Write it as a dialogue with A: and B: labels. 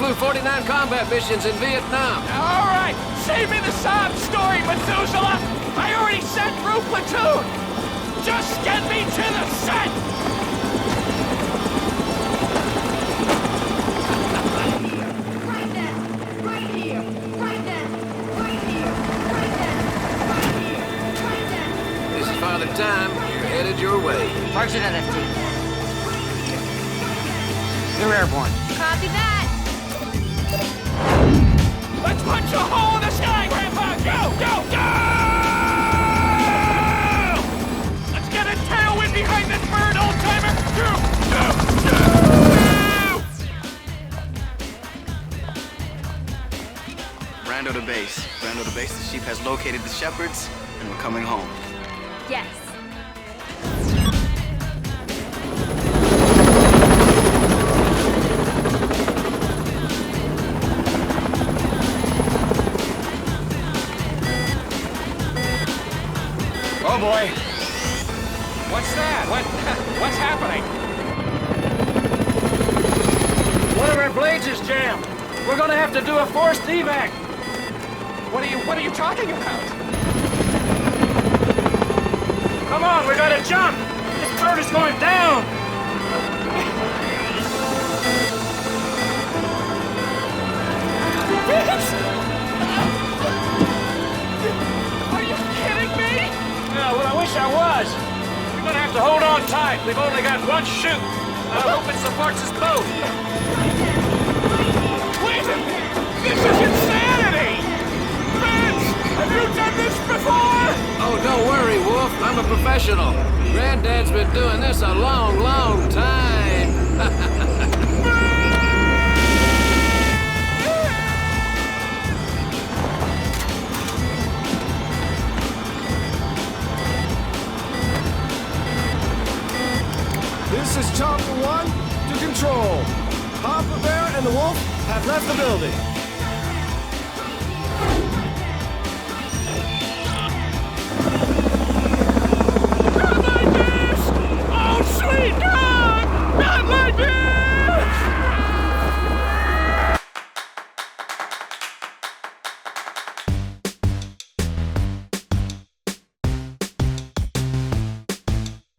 A: flew 49 combat missions in Vietnam.
B: All right, save me the sob story, Methuselah! I already sent through platoon! Just get me to the set!
C: Right now! Right here! Right now! Right here! Right now! Right here! Right now!
A: This is Father Time. You're headed your way.
D: Margin LFT. They're airborne.
C: Copy that!
B: Let's punch a hole in the sky, Grandpa! Go, go, go! Let's get a tailwind behind this bird, old-timer! Go, go, go!
E: Brando to base. Brando to base. The sheep has located the shepherds, and we're coming home.
C: Yes.
B: Oh boy! What's that? What's happening?
F: One of our blades is jammed. We're gonna have to do a forced evac.
B: What are you talking about?
F: Come on, we gotta jump. This bird is going down.
B: Are you kidding me?
F: Yeah, well, I wish I was. We're gonna have to hold on tight. We've only got one chute. I hope it supports us both.
B: Wait a minute! This is insanity! Vince, have you done this before?
A: Oh, don't worry, Wolf. I'm a professional. Granddad's been doing this a long, long time.
G: This is Chopper 1 to Control. Papa Bear and the Wolf have left the building.